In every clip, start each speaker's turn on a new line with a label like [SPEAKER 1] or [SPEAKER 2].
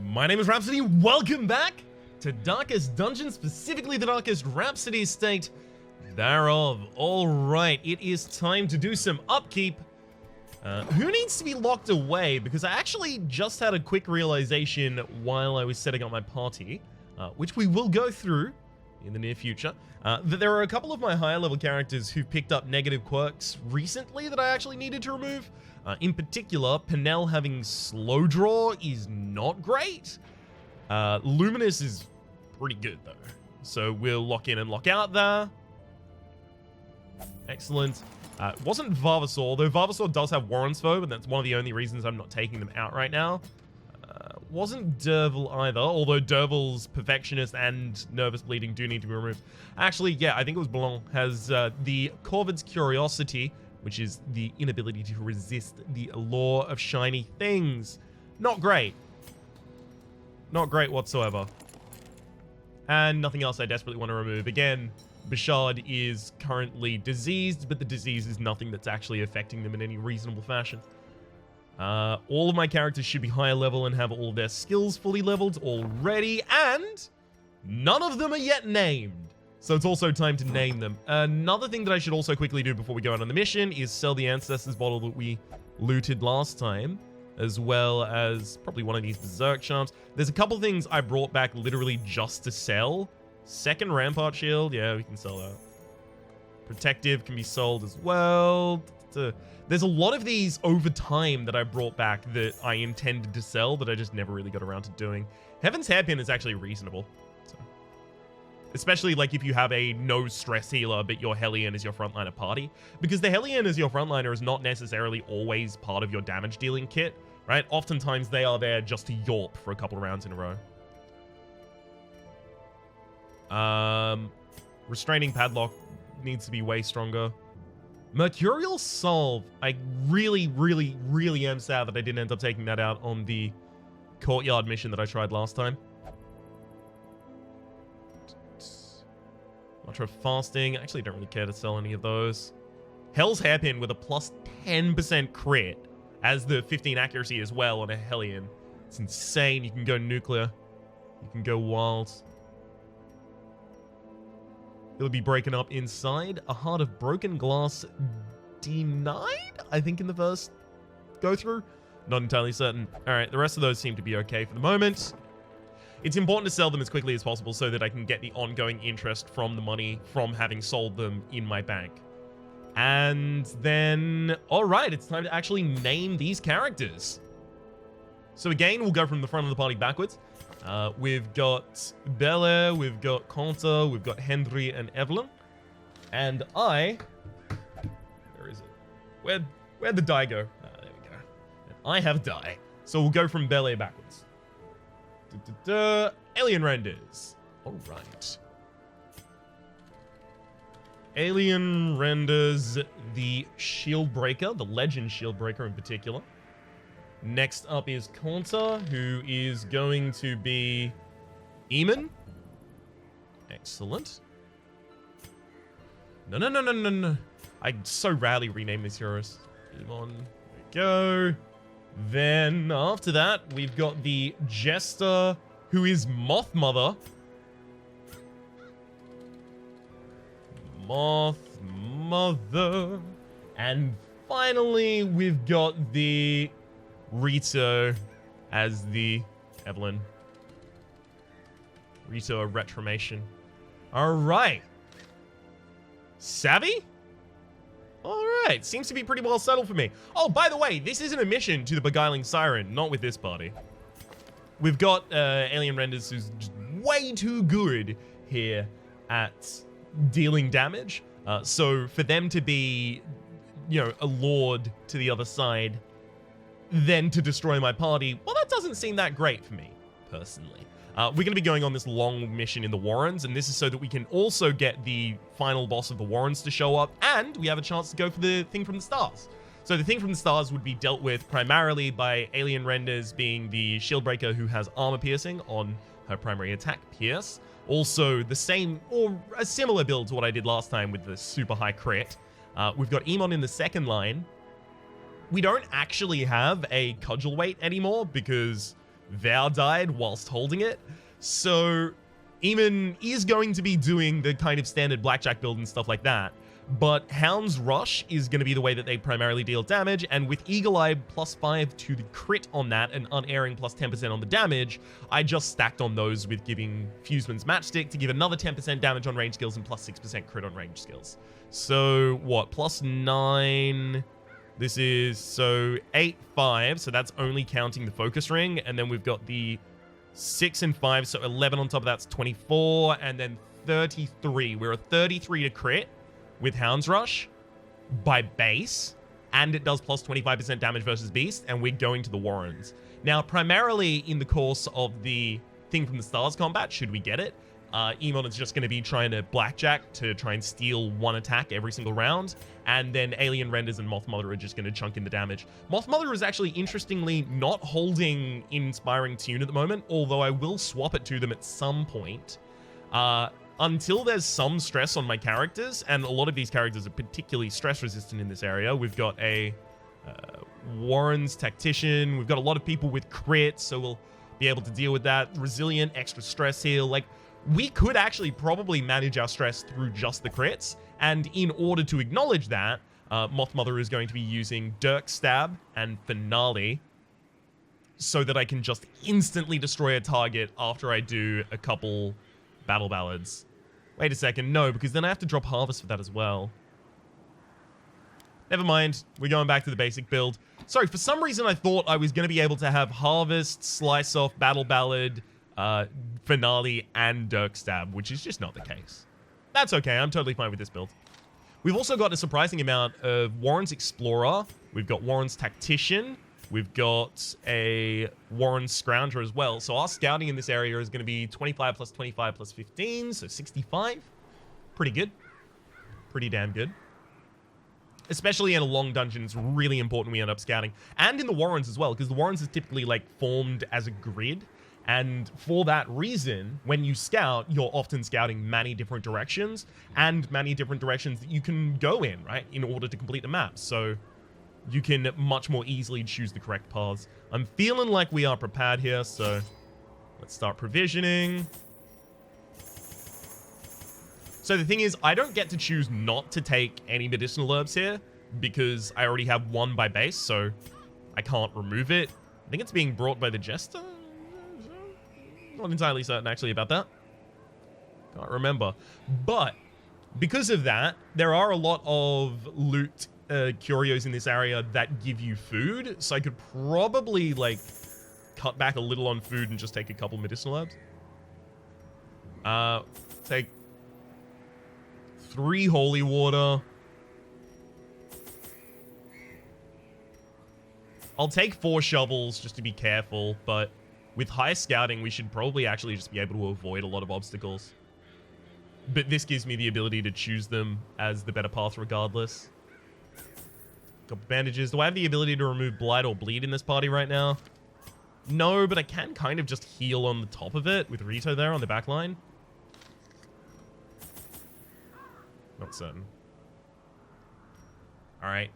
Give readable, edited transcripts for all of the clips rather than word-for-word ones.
[SPEAKER 1] My name is Rhapsody, welcome back to Darkest Dungeon, specifically the Darkest Rhapsody state thereof. Alright, it is time to do some upkeep. Who needs to be locked away? Because I actually just had a quick realization while I was setting up my party, which we will go through in the near future, that there are a couple of my higher level characters who've picked up negative quirks recently that I actually needed to remove. In particular, Pennell having slow draw is not great. Luminous is pretty good though. So we'll lock in and lock out there. Excellent. It wasn't Vavasaur, though Vavasaur does have Warren's Foe, but that's one of the only reasons I'm not taking them out right now. Wasn't Derval either, although Derval's Perfectionist and Nervous Bleeding do need to be removed. Actually, yeah, I think it was Blanc, has the Corvid's Curiosity, which is the inability to resist the allure of shiny things. Not great. Not great whatsoever. And nothing else I desperately want to remove. Again, Bashard is currently diseased, but the disease is nothing that's actually affecting them in any reasonable fashion. All of my characters should be higher level and have all their skills fully leveled already, and none of them are yet named. So it's also time to name them. Another thing that I should also quickly do before we go out on the mission is sell the Ancestors bottle that we looted last time, as well as probably one of these Berserk Charms. There's a couple things I brought back literally just to sell. Second Rampart Shield, yeah, we can sell that. Protective can be sold as well. There's a lot of these over time that I brought back that I intended to sell that I just never really got around to doing. Heaven's Hairpin is actually reasonable. So. Especially like if you have a no stress healer, but your Hellion is your frontliner party. Because the Hellion as your frontliner is not necessarily always part of your damage dealing kit, right? Oftentimes they are there just to YORP for a couple of rounds in a row. Restraining Padlock needs to be way stronger. Mercurial Salve. I really am sad that I didn't end up taking that out on the Courtyard mission that I tried last time. Ultra Fasting. I actually don't really care to sell any of those. Hell's Hairpin with a plus 10% crit as the 15 accuracy as well on a Hellion. It's insane. You can go nuclear. You can go wild. It'll be breaking up inside. A Heart of Broken Glass denied, I think, in the first go through. Not entirely certain. All right, the rest of those seem to be okay for the moment. It's important to sell them as quickly as possible so that I can get the ongoing interest from the money from having sold them in my bank. And then, all right, it's time to actually name these characters. So again, we'll go from the front of the party backwards. We've got Bella, we've got Conta, we've got Henry and Evelyn. And where is it? Where'd the die go? There we go. And I have die. So we'll go from Bella backwards. Alien renders. Alright. Alien renders the Shield Breaker, the Legend Shield Breaker in particular. Next up is Conta, who is going to be Eamon. Excellent. No. I so rarely rename these heroes. Eamon, there we go. Then after that, we've got the Jester, who is Moth Mother. Moth Mother. And finally, we've got the Rito as the Evelyn. Rito, a Retromation. Alright. Savvy? Alright, seems to be pretty well settled for me. Oh, by the way, this isn't a mission to the Beguiling Siren, not with this party. We've got Alien Renders who's just way too good here at dealing damage. So for them to be, you know, allured to the other side then to destroy my party, well, that doesn't seem that great for me, personally. We're going to be going on this long mission in the Warrens, and this is so that we can also get the final boss of the Warrens to show up, and we have a chance to go for the Thing from the Stars. So the Thing from the Stars would be dealt with primarily by Alien Renders being the Shield Breaker who has Armor Piercing on her primary attack, Pierce. Also the same, or a similar build to what I did last time with the super high crit. We've got Emon in the second line. We don't actually have a Cudgel Weight anymore because Vow died whilst holding it. So Eamon is going to be doing the kind of standard blackjack build and stuff like that. But Hound's Rush is going to be the way that they primarily deal damage, and with Eagle Eye +5 to the crit on that and Unerring +10% on the damage, I just stacked on those with giving Fuseman's Matchstick to give another 10% damage on range skills and +6% crit on range skills. So what, +9, this is, so 8, 5, so that's only counting the focus ring, and then we've got the 6 and 5, so 11 on top of that's 24, and then 33. We're a 33 to crit with Hound's Rush by base, and it does +25% damage versus Beast, and we're going to the Warrens. Now, primarily in the course of the Thing from the Stars combat, should we get it, Emon is just going to be trying to blackjack to try and steal one attack every single round, and then Alien Renders and Moth Mother are just going to chunk in the damage. Moth Mother is actually, interestingly, not holding Inspiring Tune at the moment, although I will swap it to them at some point. Until there's some stress on my characters, and a lot of these characters are particularly stress resistant in this area. We've got a Warren's Tactician. We've got a lot of people with crits, so we'll be able to deal with that. Resilient, extra stress heal. Like, we could actually probably manage our stress through just the crits, and in order to acknowledge that, Moth Mother is going to be using Dirk Stab and Finale so that I can just instantly destroy a target after I do a couple Battle Ballads. Wait a second, no, because then I have to drop Harvest for that as well. Never mind, we're going back to the basic build. Sorry, for some reason I thought I was going to be able to have Harvest, Slice Off, Battle Ballad, Finale, and Dirk Stab, which is just not the case. That's okay, I'm totally fine with this build. We've also got a surprising amount of Warren's Explorer. We've got Warren's Tactician. We've got a Warren Scrounger as well. So our scouting in this area is going to be 25 + 25 + 15, so 65. Pretty good. Pretty damn good. Especially in a long dungeon, it's really important we end up scouting. And in the Warrens as well, because the Warrens is typically like formed as a grid. And for that reason, when you scout, you're often scouting many different directions and many different directions that you can go in, right, in order to complete the map. So you can much more easily choose the correct paths. I'm feeling like we are prepared here, so let's start provisioning. So the thing is, I don't get to choose not to take any medicinal herbs here because I already have one by base, so I can't remove it. I think it's being brought by the Jester? Not entirely certain actually about that. Can't remember. But because of that, there are a lot of loot curios in this area that give you food, so I could probably like cut back a little on food and just take a couple medicinal herbs. Take 3 holy water. I'll take 4 shovels just to be careful, but with high scouting we should probably actually just be able to avoid a lot of obstacles, but this gives me the ability to choose them as the better path regardless. Got bandages. Do I have the ability to remove blight or bleed in this party right now? No, but I can kind of just heal on the top of it with Rito there on the back line. Not certain. Alright.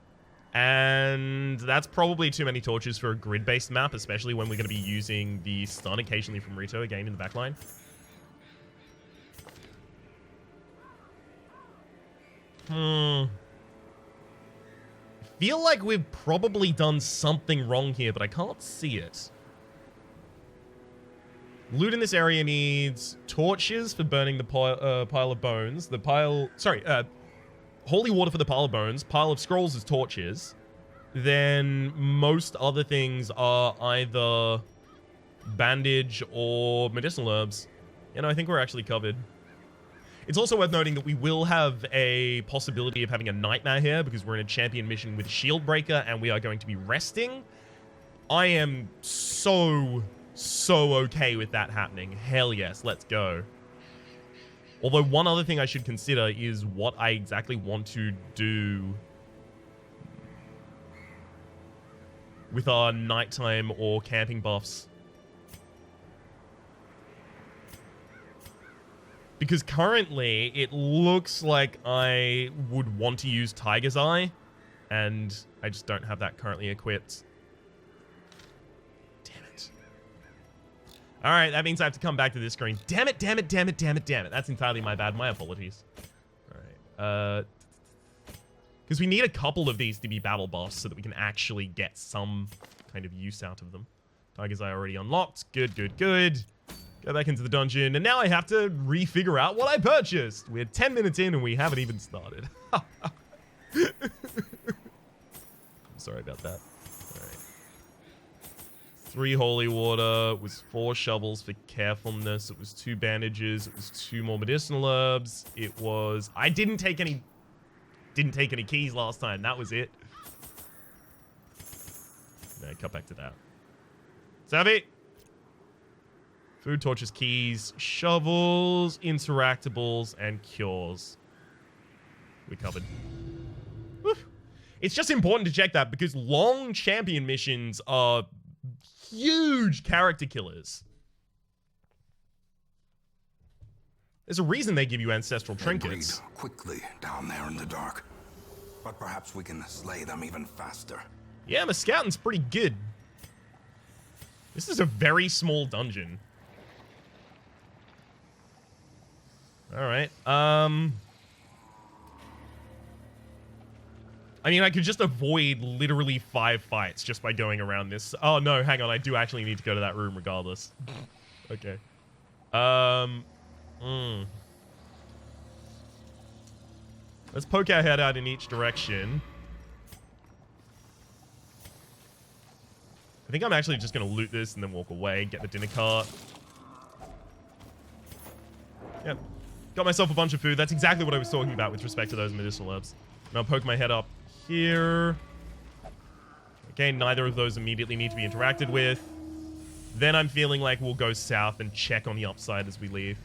[SPEAKER 1] And that's probably too many torches for a grid-based map, especially when we're going to be using the stun occasionally from Rito again in the back line. Feel like we've probably done something wrong here, but I can't see it. Loot in this area needs torches for burning the pile of bones. The pile... Sorry, holy water for the pile of bones. Pile of scrolls is torches. Then most other things are either bandage or medicinal herbs. You know, I think we're actually covered. It's also worth noting that we will have a possibility of having a nightmare here because we're in a champion mission with Shield Breaker and we are going to be resting. I am so okay with that happening. Hell yes, let's go. Although one other thing I should consider is what I exactly want to do with our nighttime or camping buffs. Because currently, it looks like I would want to use Tiger's Eye, and I just don't have that currently equipped. Damn it. All right, that means I have to come back to this screen. Damn it, damn it, damn it, damn it, damn it. That's entirely my bad. My apologies. All right. Because we need a couple of these to be battle buffs so that we can actually get some kind of use out of them. Tigers I already unlocked. Good, good, good. Go back into the dungeon. And now I have to re-figure out what I purchased. We're 10 minutes in and we haven't even started. I'm sorry about that. All right. 3 holy water. It was 4 shovels for carefulness. It was 2 bandages. It was 2 more medicinal herbs. It was... I didn't take any keys last time. That was it. No, cut back to that. Savvy. Food, torches, keys, shovels, interactables, and cures. We covered. Whew. It's just important to check that because long champion missions are huge character killers. There's a reason they give you ancestral trinkets.
[SPEAKER 2] Breed quickly down there in the dark, but perhaps we can slay them even faster.
[SPEAKER 1] Yeah, my scouting's pretty good. This is a very small dungeon. Alright, I mean, I could just avoid literally 5 fights just by going around this. Oh, no, hang on. I do actually need to go to that room regardless. Okay. Let's poke our head out in each direction. I think I'm actually just going to loot this and then walk away, get the dinner cart. Yep. Got myself a bunch of food. That's exactly what I was talking about with respect to those medicinal herbs. And I'll poke my head up here. Okay, neither of those immediately need to be interacted with. Then I'm feeling like we'll go south and check on the upside as we leave.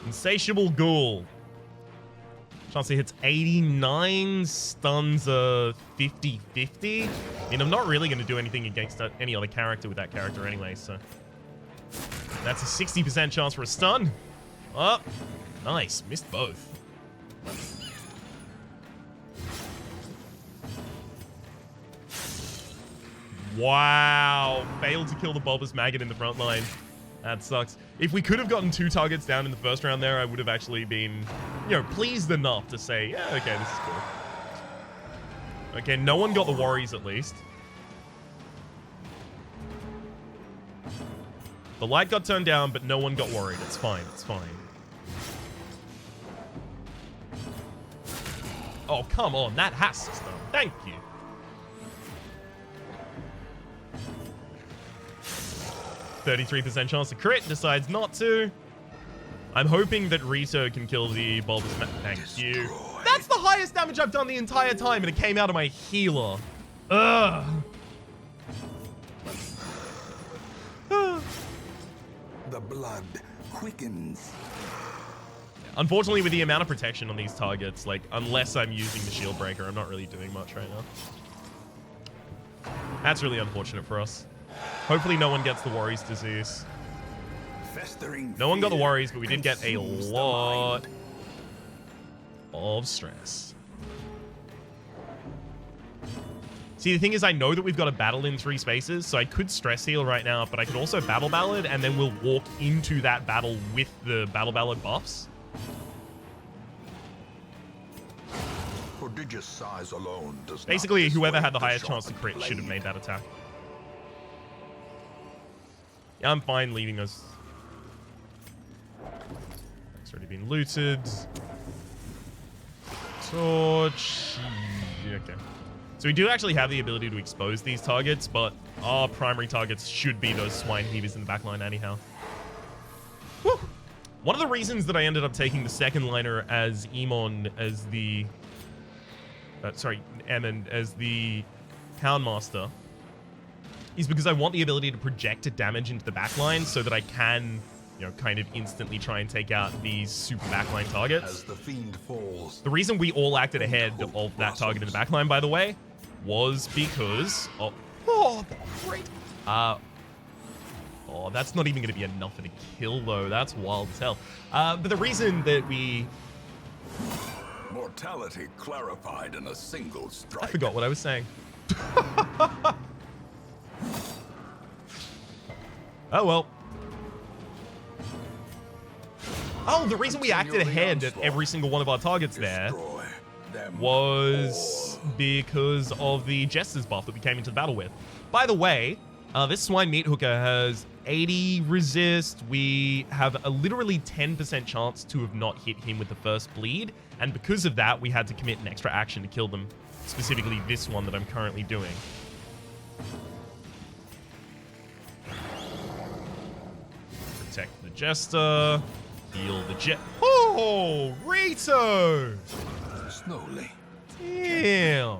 [SPEAKER 1] Insatiable Ghoul. Chance he hits 89, stuns a 50-50. I mean, I'm not really going to do anything against any other character with that character anyway, so... That's a 60% chance for a stun. Oh, nice. Missed both. Wow. Failed to kill the bulbous maggot in the front line. That sucks. If we could have gotten 2 targets down in the first round there, I would have actually been, you know, pleased enough to say, yeah, okay, this is cool. Okay, no one got the worries at least. The light got turned down, but no one got worried. It's fine, it's fine. Oh, come on, that has to stun. Thank you. %chance to crit, decides not to. I'm hoping that Rito can kill the bulbous Thank you. That's the highest damage I've done the entire time, and it came out of my healer. Ugh.
[SPEAKER 2] The blood quickens.
[SPEAKER 1] Unfortunately, with the amount of protection on these targets, like, unless I'm using the shield breaker, I'm not really doing much right now. That's really unfortunate for us. Hopefully no one gets the worries disease. No one got the worries, but we did get a lot of stress. See, the thing is, I know that we've got a battle in 3 spaces, so I could stress heal right now, but I could also battle ballad, and then we'll walk into that battle with the battle ballad buffs.
[SPEAKER 2] Prodigious size alone does
[SPEAKER 1] Basically,
[SPEAKER 2] not
[SPEAKER 1] whoever had the
[SPEAKER 2] dissuade
[SPEAKER 1] highest chance to crit
[SPEAKER 2] blade.
[SPEAKER 1] should have made that attack. Yeah, I'm fine leaving us. It's already been looted. Torch. Okay. So we do actually have the ability to expose these targets, but our primary targets should be those swine heavers in the backline anyhow. Whew. One of the reasons that I ended up taking the second liner as Emon as the... Ammon as the Houndmaster is because I want the ability to project damage into the backline so that I can, you know, kind of instantly try and take out these super backline targets.
[SPEAKER 2] As the fiend falls,
[SPEAKER 1] the reason we all acted ahead of that target in the backline, by the way, was because... Oh, great. Oh, that's not even going to be enough for the kill, though. That's wild as hell. But the reason that we
[SPEAKER 2] Mortality clarified in a single
[SPEAKER 1] I
[SPEAKER 2] strike.
[SPEAKER 1] forgot what I was saying. Oh, well. Oh, the reason we acted ahead at every single one of our targets there was because of the Jester's buff that we came into the battle with. By the way, this Swine Meat Hooker has 80 resist. We have a literally 10% chance to have not hit him with the first bleed. And because of that, we had to commit an extra action to kill them. Specifically this one that I'm currently doing. Protect the Jester. Heal the Jet. Oh, Rito!
[SPEAKER 2] Slowly.
[SPEAKER 1] Damn.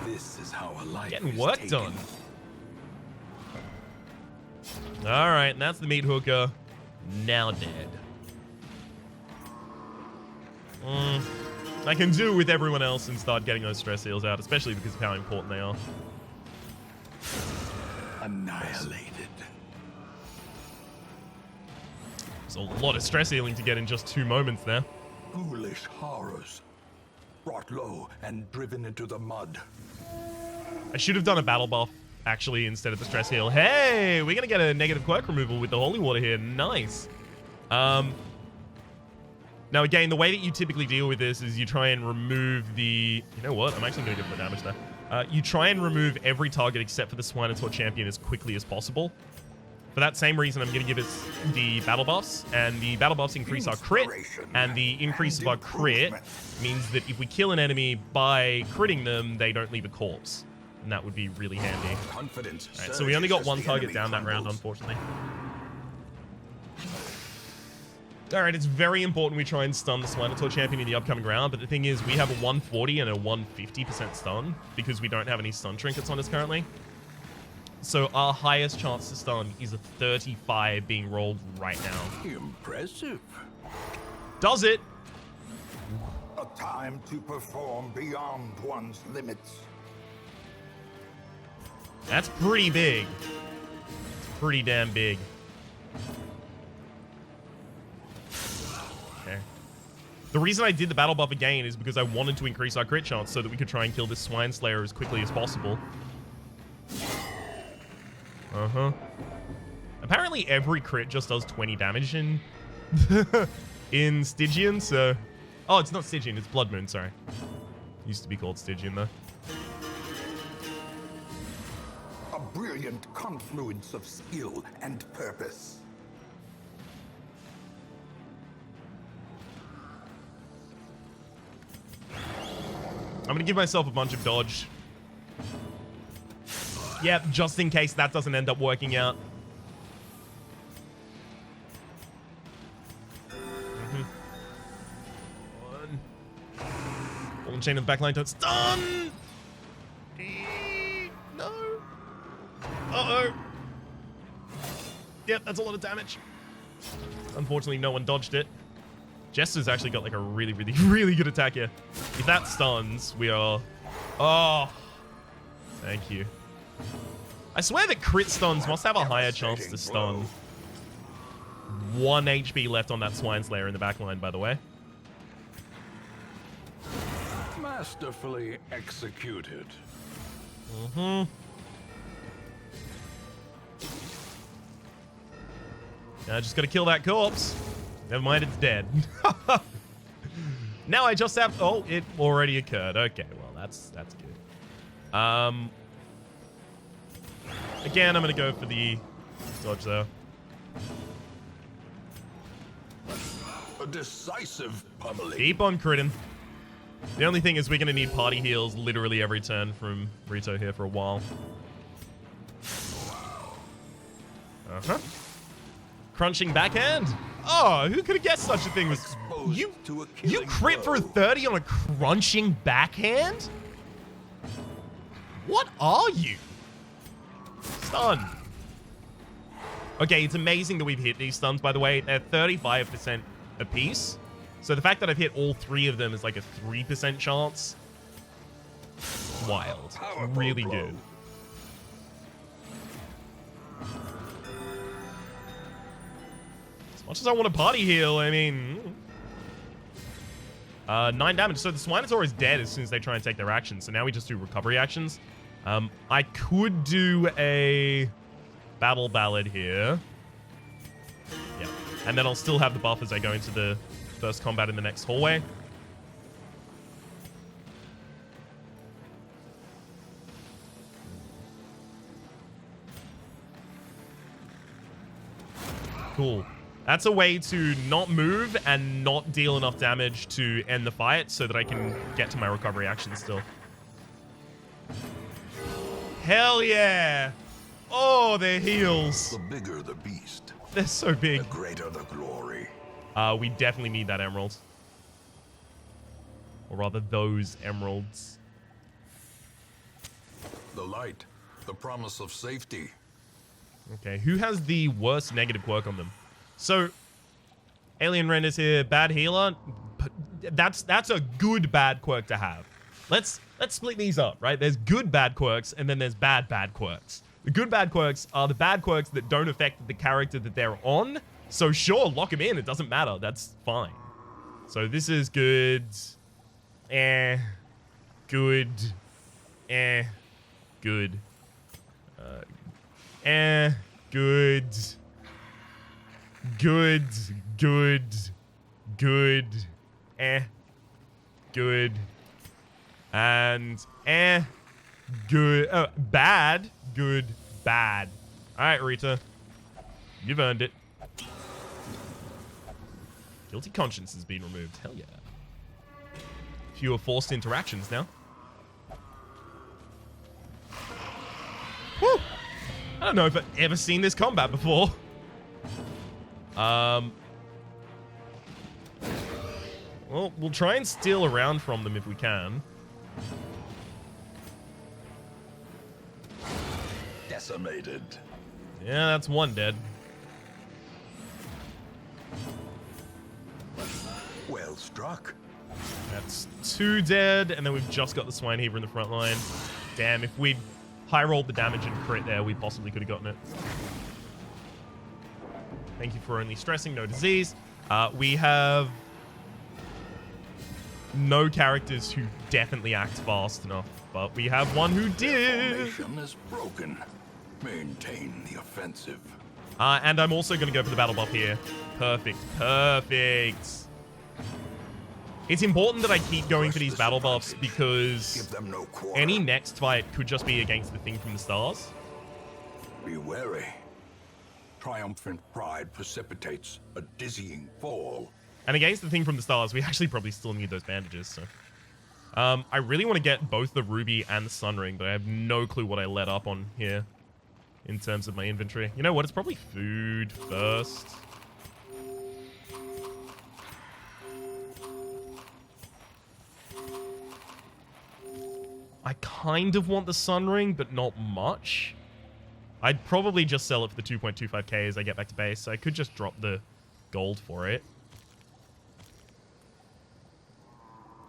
[SPEAKER 2] This is how a life
[SPEAKER 1] Getting
[SPEAKER 2] is
[SPEAKER 1] work
[SPEAKER 2] taken.
[SPEAKER 1] done. Alright, and that's the Meat Hooker. Now dead. I can do with everyone else and start getting those stress heals out, especially because of how important they are.
[SPEAKER 2] Annihilated.
[SPEAKER 1] There's a lot of stress healing to get in just 2 moments there.
[SPEAKER 2] Ghoulish horrors. Brought low and driven into the mud.
[SPEAKER 1] I should have done a battle buff, actually, instead of the stress heal. Hey, we're going to get a negative quirk removal with the holy water here. Nice. Now, again, the way that you typically deal with this is you try and remove the... You know what? I'm actually going to get the damage there. You try and remove every target except for the Swinosaur champion as quickly as possible. For that same reason, I'm going to give us the battle buffs, and the battle buffs increase our crit, and the increase of our crit means that if we kill an enemy by critting them, they don't leave a corpse. And that would be really handy.
[SPEAKER 2] Confidence.
[SPEAKER 1] Alright, so we only got 1 target down that round, unfortunately. Alright, it's very important we try and stun the Swinosaur champion in the upcoming round, but the thing is, we have a 140 and a 150% stun, because we don't have any stun trinkets on us currently. So our highest chance to stun is a 35 being rolled right now.
[SPEAKER 2] Impressive.
[SPEAKER 1] Does it?
[SPEAKER 2] A time to perform beyond one's limits.
[SPEAKER 1] That's pretty big. It's pretty damn big. Okay. The reason I did the battle buff again is because I wanted to increase our crit chance so that we could try and kill this Swine Slayer as quickly as possible. Apparently every crit just does 20 damage in in Stygian, so... Oh, it's not Stygian, it's Blood Moon, sorry. Used to be called Stygian, though.
[SPEAKER 2] A brilliant confluence of skill and purpose.
[SPEAKER 1] I'm gonna give myself a bunch of dodge. Yep, just in case that doesn't end up working out. One. Ball and chain in the backline, don't stun! No! Uh-oh! Yep, that's a lot of damage. Unfortunately, no one dodged it. Jester's actually got like a really, really, really good attack here. If that stuns, we are... Oh! Thank you. I swear that crit stuns must have a higher chance to stun. 1 HP left on that Swine Slayer in the backline, by the way.
[SPEAKER 2] Masterfully executed.
[SPEAKER 1] I just gotta kill that corpse. Never mind, it's dead. Now I just have... Oh, it already occurred. Okay, well, that's good. Again, I'm going to go for the dodge, though.
[SPEAKER 2] A decisive pummeling.
[SPEAKER 1] Keep on critting. The only thing is we're going to need party heals literally every turn from Rito here for a while. Crunching backhand? Oh, who could have guessed such a thing was... You crit for 30 on a crunching backhand? What are you? Stun. Okay, it's amazing that we've hit these stuns, by the way. They're 35% apiece. So the fact that I've hit all 3 of them is like a 3% chance. Wild. It's really good. As much as I want a party heal, I mean... 9 damage. So the Swinosaur is dead as soon as they try and take their actions. So now we just do recovery actions. I could do a Battle Ballad here. Yeah. And then I'll still have the buff as I go into the first combat in the next hallway. Cool. That's a way to not move and not deal enough damage to end the fight so that I can get to my recovery action still. Hell yeah! Oh, their heals.
[SPEAKER 2] The bigger the beast,
[SPEAKER 1] They're so big.
[SPEAKER 2] the greater the glory.
[SPEAKER 1] We definitely need that emerald. Or rather, those emeralds.
[SPEAKER 2] The light, the promise of safety.
[SPEAKER 1] Okay, who has the worst negative quirk on them? So, Alien Renders here, bad healer. That's a good bad quirk to have. Let's split these up, right? There's good bad quirks, and then there's bad quirks. The good bad quirks are the bad quirks that don't affect the character that they're on. So sure, lock them in. It doesn't matter. That's fine. So this is good. Good. Good. Good. Good. Good. Good. Good. And good. Oh, bad. Good. Bad. All right, Rita. You've earned it. Guilty conscience has been removed. Hell yeah. Fewer forced interactions now. Woo! I don't know if I've ever seen this combat before. Well, we'll try and steal around from them if we can.
[SPEAKER 2] Decimated.
[SPEAKER 1] Yeah, that's one dead.
[SPEAKER 2] Well struck.
[SPEAKER 1] That's 2 dead, and then we've just got the Swine Heaver in the front line. Damn, if we'd high rolled the damage and crit there, we possibly could have gotten it. Thank you for only stressing, no disease. We have no characters who definitely act fast enough, but we have one who did.
[SPEAKER 2] Formation is broken. Maintain the offensive.
[SPEAKER 1] And I'm also going to go for the battle buff here. Perfect. Perfect. It's important that I keep going for these battle buffs because
[SPEAKER 2] Give them no quarter.
[SPEAKER 1] any next fight could just be against the thing from the stars.
[SPEAKER 2] Be wary. Triumphant pride precipitates a dizzying fall.
[SPEAKER 1] And against the thing from the stars, we actually probably still need those bandages, so. I really want to get both the ruby and the sun ring, but I have no clue what I let up on here in terms of my inventory. You know what? It's probably food first. I kind of want the sun ring, but not much. I'd probably just sell it for the 2.25k as I get back to base, so I could just drop the gold for it.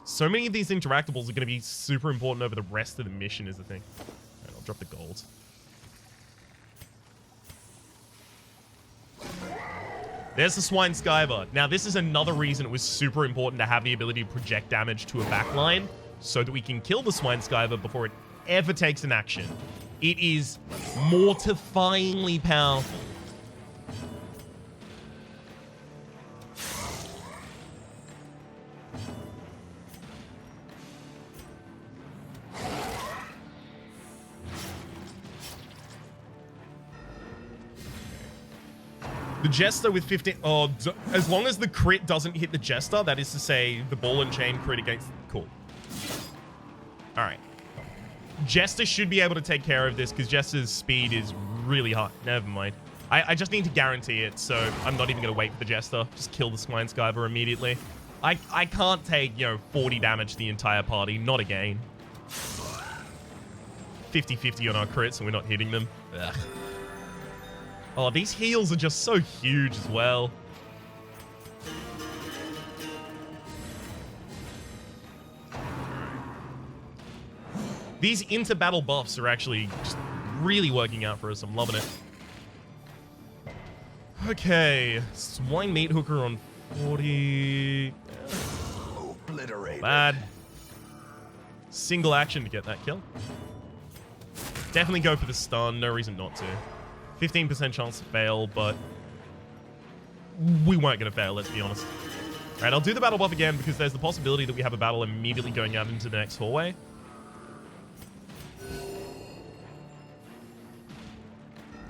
[SPEAKER 1] So many of these interactables are going to be super important over the rest of the mission is the thing. Right, I'll drop the gold. There's the Swine Skyver. Now, this is another reason it was super important to have the ability to project damage to a backline so that we can kill the Swine Skyver before it ever takes an action. It is mortifyingly powerful. The Jester with 15... Oh, as long as the crit doesn't hit the Jester, that is to say, the ball and chain crit against... Cool. Alright. Jester should be able to take care of this, because Jester's speed is really high. Never mind. I just need to guarantee it, so I'm not even going to wait for the Jester. Just kill the Swine Skyver immediately. I can't take, 40 damage to the entire party. Not again. 50-50 on our crits, and we're not hitting them. Ugh. Oh, these heals are just so huge as well. These inter-battle buffs are actually just really working out for us. I'm loving it. Okay. Swine Meat Hooker on 40.
[SPEAKER 2] Obliterate.
[SPEAKER 1] bad. Single action to get that kill. Definitely go for the stun. No reason not to. 15% chance to fail, but we weren't going to fail, let's be honest. All right, I'll do the battle buff again because there's the possibility that we have a battle immediately going out into the next hallway.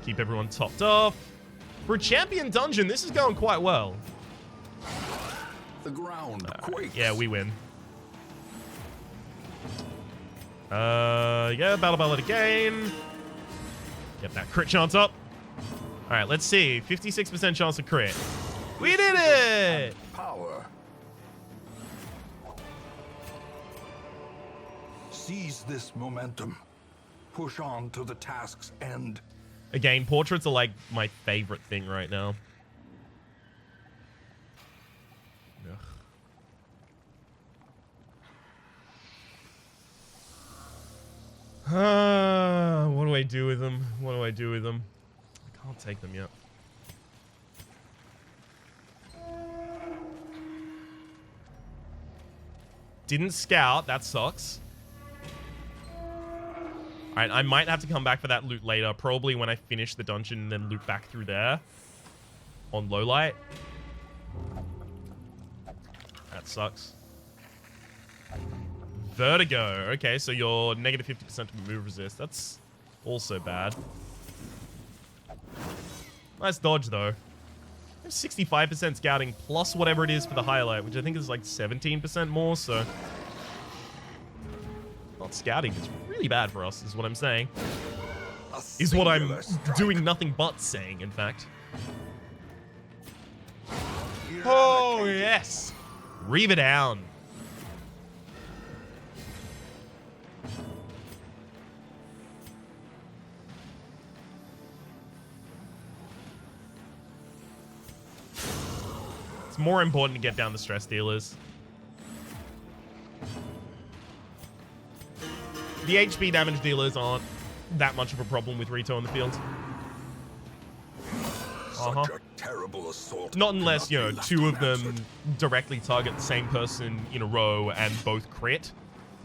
[SPEAKER 1] Keep everyone topped off. For a champion dungeon, this is going quite well.
[SPEAKER 2] The ground quakes.
[SPEAKER 1] Yeah, we win. Yeah, battle ballad again. Get that crit chance up. All right, let's see. 56% chance to crit. We did it!
[SPEAKER 2] Power. Seize this momentum. Push on to the task's end.
[SPEAKER 1] Again, portraits are like my favorite thing right now. What do I do with them? What do I do with them? I can't take them yet. Didn't scout. That sucks. Alright, I might have to come back for that loot later. Probably when I finish the dungeon and then loot back through there. On low light. That sucks. Vertigo. Okay, so you're negative 50% to move resist. That's also bad. Nice dodge, though. 65% scouting plus whatever it is for the highlight, which I think is like 17% more, so... Not scouting is really bad for us, is what I'm saying. Is what I'm doing nothing but saying, in fact. Oh, yes! Reave it down. It's more important to get down the stress dealers. The HP damage dealers aren't that much of a problem with Rito in the field.
[SPEAKER 2] Such a terrible assault.
[SPEAKER 1] Not unless, you know, two of them directly target the same person in a row and both crit.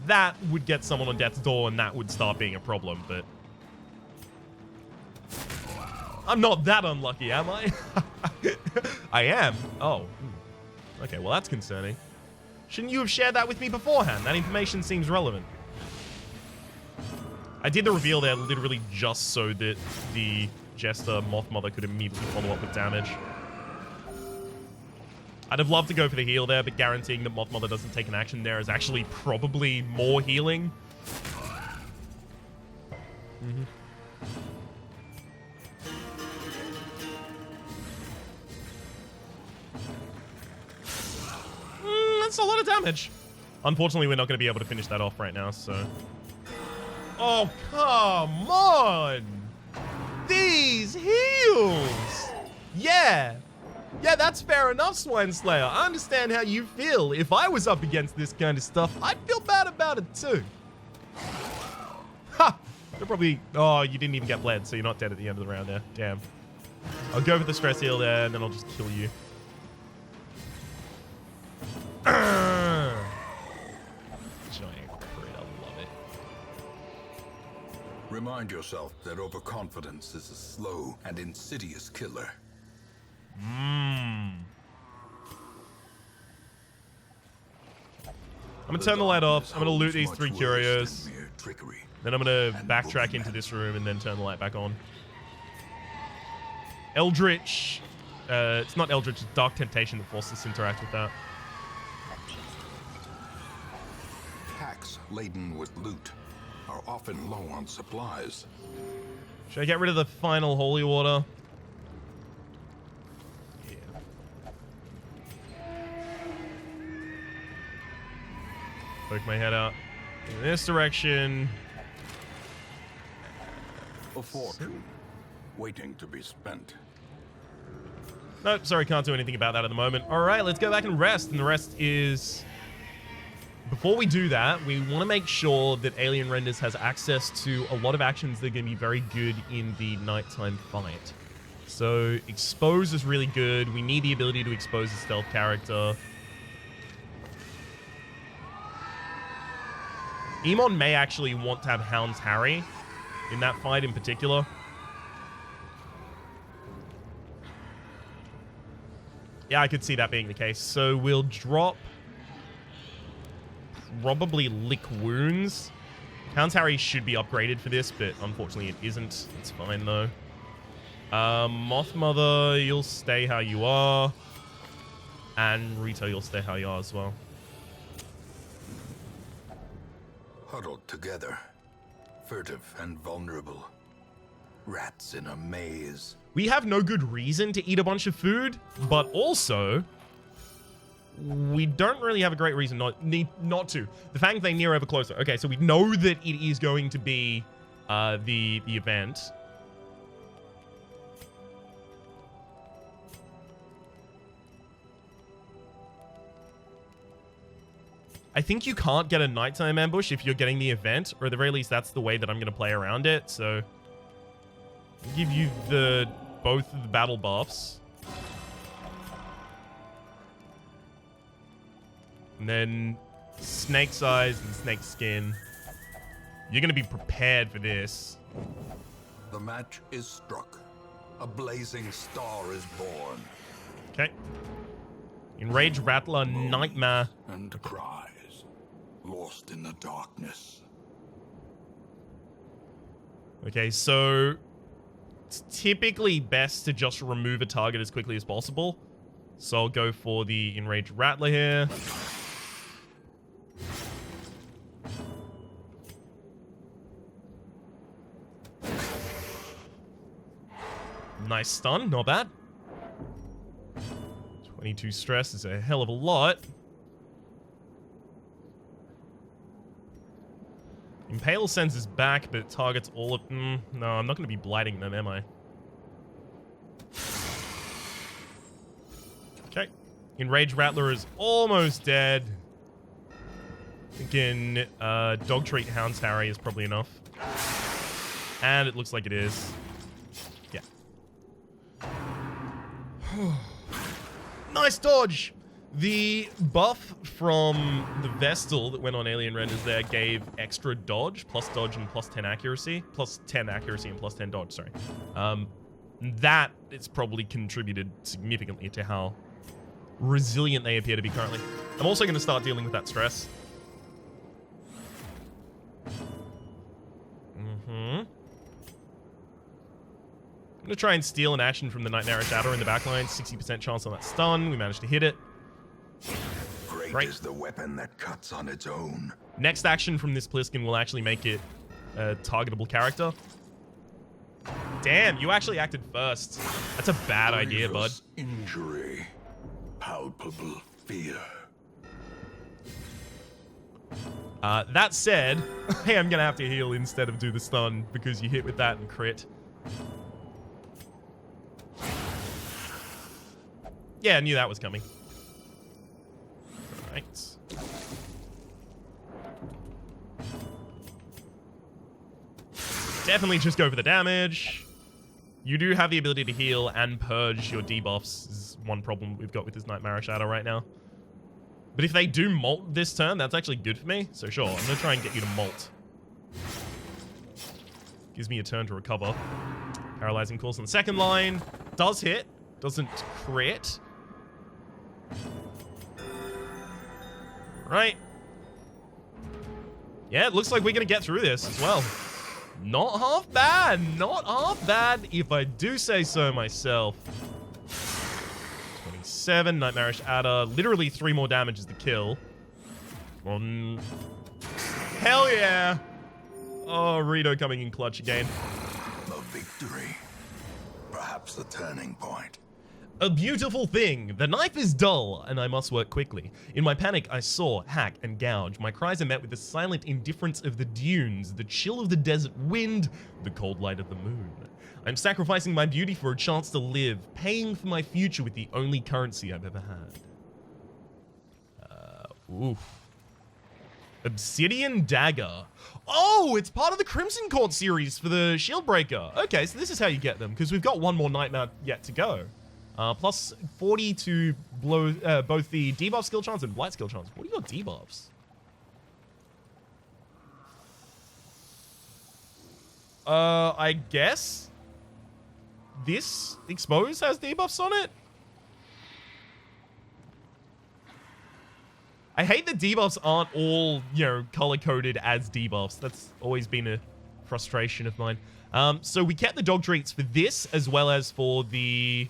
[SPEAKER 1] That would get someone on death's door and that would start being a problem, but... I'm not that unlucky, am I? I am. Oh. Okay, well that's concerning. Shouldn't you have shared that with me beforehand? That information seems relevant. I did the reveal there literally just so that the Jester Moth Mother could immediately follow up with damage. I'd have loved to go for the heal there, but guaranteeing that Moth Mother doesn't take an action there is actually probably more healing. That's a lot of damage. Unfortunately, we're not going to be able to finish that off right now, so... Oh, come on! These heals! Yeah! Yeah, that's fair enough, Swine Slayer. I understand how you feel. If I was up against this kind of stuff, I'd feel bad about it too. Ha! They're probably... Oh, you didn't even get bled, so you're not dead at the end of the round there. Damn. I'll go for the stress heal there, and then I'll just kill you. Giant crit, I love it.
[SPEAKER 2] Remind yourself that overconfidence is a slow and insidious killer.
[SPEAKER 1] I'm gonna turn the light off. I'm gonna loot these 3 curios. Then I'm gonna backtrack into this room and then turn the light back on. Eldritch. It's not Eldritch, it's Dark Temptation that forces us to interact with that.
[SPEAKER 2] Packs laden with loot are often low on supplies.
[SPEAKER 1] Should I get rid of the final holy water? Yeah. Poke my head out in this direction.
[SPEAKER 2] A fortune waiting to be spent.
[SPEAKER 1] Nope, sorry, can't do anything about that at the moment. All right, let's go back and rest. And the rest is... Before we do that, we want to make sure that Alien Renders has access to a lot of actions that are going to be very good in the nighttime fight. So, Expose is really good. We need the ability to expose a stealth character. Emon may actually want to have Hound's Harry in that fight in particular. Yeah, I could see that being the case. So we'll drop probably Lick Wounds. Hound's Harry should be upgraded for this, but unfortunately it isn't. It's fine though. Moth Mother, you'll stay how you are. And Rito, you'll stay how you are as well.
[SPEAKER 2] Huddled together, furtive and vulnerable. Rats in a maze.
[SPEAKER 1] We have no good reason to eat a bunch of food, but also we don't really have a great reason not to. The Fang thing near ever closer. Okay, so we know that it is going to be the event. I think you can't get a nighttime ambush if you're getting the event, or at the very least, that's the way that I'm going to play around it. So, I'll give you both of the battle buffs. And then Snake's Eyes and Snake Skin. You're going to be prepared for this.
[SPEAKER 2] The match is struck. A blazing star is born.
[SPEAKER 1] Okay. Enraged Rattler, Nightmare.
[SPEAKER 2] And cries, lost in the darkness.
[SPEAKER 1] Okay, so it's typically best to just remove a target as quickly as possible. So I'll go for the Enraged Rattler here. Nice stun, not bad. 22 stress is a hell of a lot. Impale sends us back, but it targets all of... no, I'm not going to be blighting them, am I? Okay. Enraged Rattler is almost dead. Thinking Dog Treat Hound's Harry is probably enough. And it looks like it is. Yeah. Nice dodge! The buff from the Vestal that went on Alien Renders there gave extra dodge, plus dodge and plus 10 accuracy. Plus 10 accuracy and plus 10 dodge, sorry. That it's probably contributed significantly to how resilient they appear to be currently. I'm also going to start dealing with that stress. I'm going to try and steal an action from the Nightmarish Adder in the backline. 60% chance on that stun. We managed to hit it.
[SPEAKER 2] Great is the weapon that cuts on its own.
[SPEAKER 1] Next action from this Pliskin will actually make it a targetable character. Damn, you actually acted first. That's a bad idea, bud.
[SPEAKER 2] Injury. Palpable fear.
[SPEAKER 1] That said, I am going to have to heal instead of do the stun because you hit with that and crit. Yeah, I knew that was coming. All right. Definitely just go for the damage. You do have the ability to heal and purge your debuffs. Is one problem we've got with this Nightmarish Adder right now. But if they do molt this turn, that's actually good for me. So sure, I'm going to try and get you to molt. Gives me a turn to recover. Paralyzing Course on the second line. Does hit. Doesn't crit. Right. Yeah, it looks like we're going to get through this as well. Not half bad. Not half bad, if I do say so myself. 27, Nightmarish Adder. Literally 3 more damage is the kill. Hell yeah. Oh, Rito coming in clutch again.
[SPEAKER 2] A victory. Perhaps the turning point.
[SPEAKER 1] A beautiful thing. The knife is dull, and I must work quickly. In my panic, I saw, hack, and gouge. My cries are met with the silent indifference of the dunes, the chill of the desert wind, the cold light of the moon. I'm sacrificing my beauty for a chance to live, paying for my future with the only currency I've ever had. Oof. Obsidian Dagger. Oh, it's part of the Crimson Court series for the Shieldbreaker. Okay, so this is how you get them, because we've got one more Nightmare yet to go. Plus 40 to blow both the debuff skill chance and blight skill chance. What are your debuffs? I guess this Expose has debuffs on it? I hate that debuffs aren't all, you know, color-coded as debuffs. That's always been a frustration of mine. So we kept the dog treats for this as well as for the...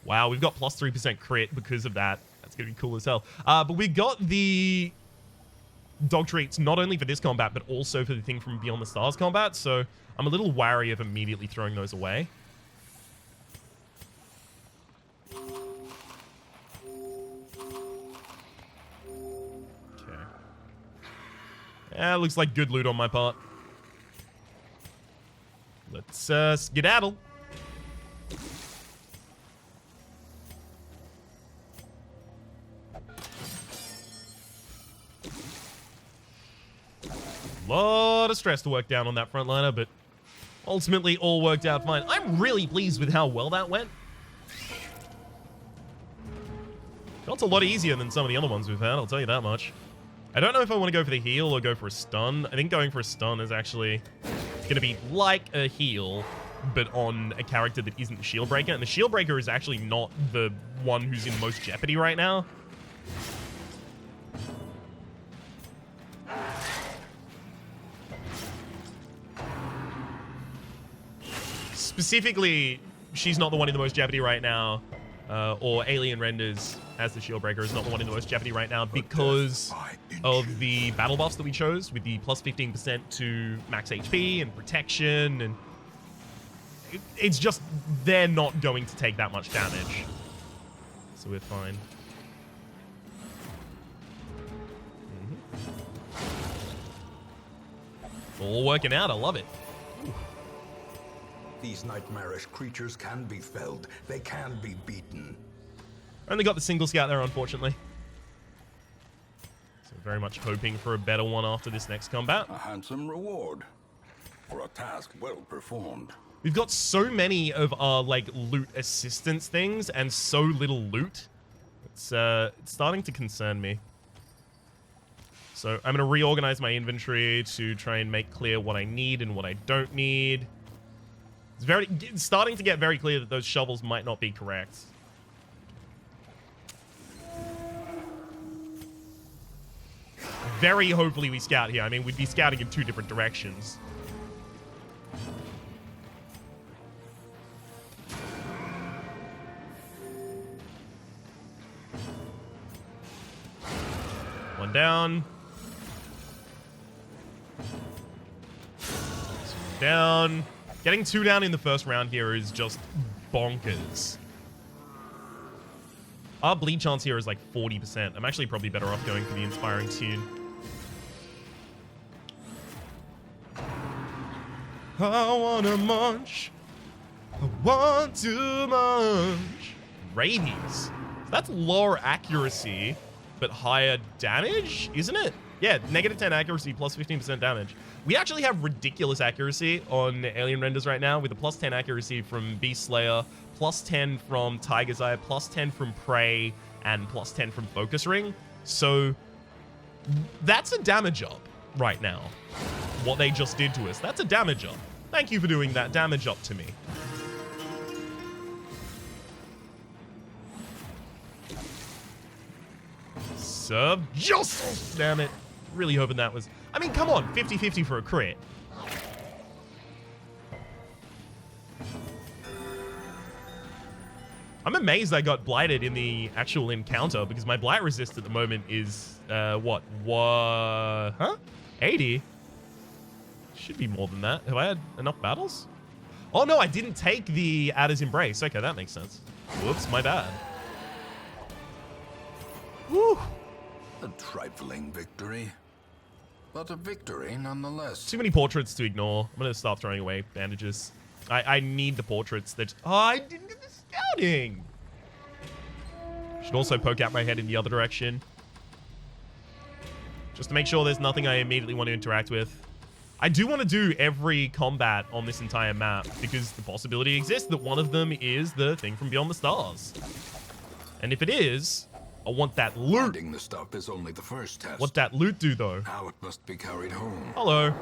[SPEAKER 1] Wow, we've got plus 3% crit because of that. That's going to be cool as hell. But we got the dog treats not only for this combat, but also for the thing from Beyond the Stars combat. So I'm a little wary of immediately throwing those away. Okay. Yeah, looks like good loot on my part. Let's skedaddle. Lot of stress to work down on that frontliner, but ultimately all worked out fine. I'm really pleased with how well that went. Felt a lot easier than some of the other ones we've had, I'll tell you that much. I don't know if I want to go for the heal or go for a stun. I think going for a stun is actually going to be like a heal, but on a character that isn't the shield breaker. And the shield breaker is actually not the one who's in most jeopardy right now. Specifically, she's not the one in the most jeopardy right now, or Alien Renders as the shield breaker is not the one in the most jeopardy right now because of the battle buffs that we chose with the plus 15% to max HP and protection, and it's just they're not going to take that much damage, so we're fine. All working out, I love it.
[SPEAKER 2] These nightmarish creatures can be felled. They can be beaten.
[SPEAKER 1] Only got the single scout there, unfortunately. So very much hoping for a better one after this next combat.
[SPEAKER 2] A handsome reward for a task well performed.
[SPEAKER 1] We've got so many of our, like, loot assistance things and so little loot. It's starting to concern me. So I'm going to reorganize my inventory to try and make clear what I need and what I don't need. It's starting to get very clear that those shovels might not be correct. Very hopefully we scout here. I mean, we'd be scouting in two different directions. One down. Two down. Getting 2 down in the first round here is just bonkers. Our bleed chance here is like 40%. I'm actually probably better off going for the Inspiring Tune. I wanna munch. I want to munch. Rabies. So that's lower accuracy, but higher damage, isn't it? Yeah, negative 10 accuracy, plus 15% damage. We actually have ridiculous accuracy on Alien Renders right now with a plus 10 accuracy from Beast Slayer, plus 10 from Tiger's Eye, plus 10 from Prey, and plus 10 from Focus Ring. So that's a damage up right now. What they just did to us, that's a damage up. Thank you for doing that damage up to me. Serve justice! Damn it. Really hoping that was... I mean, come on, 50-50 for a crit. I'm amazed I got blighted in the actual encounter because my blight resist at the moment is, what? Huh? 80? Should be more than that. Have I had enough battles? Oh, no, I didn't take the Adder's Embrace. Okay, that makes sense. Whoops, my bad. Woo!
[SPEAKER 2] A trifling victory, but a victory nonetheless.
[SPEAKER 1] Too many portraits to ignore. I'm going to start throwing away bandages. I need the portraits that... Oh, I didn't get the scouting! Should also poke out my head in the other direction. Just to make sure there's nothing I immediately want to interact with. I do want to do every combat on this entire map because the possibility exists that one of them is the thing from Beyond the Stars. And if it is, I want that loot.
[SPEAKER 2] Finding the stuff is only the first test.
[SPEAKER 1] What that loot do, though?
[SPEAKER 2] How it must be carried home.
[SPEAKER 1] Hello.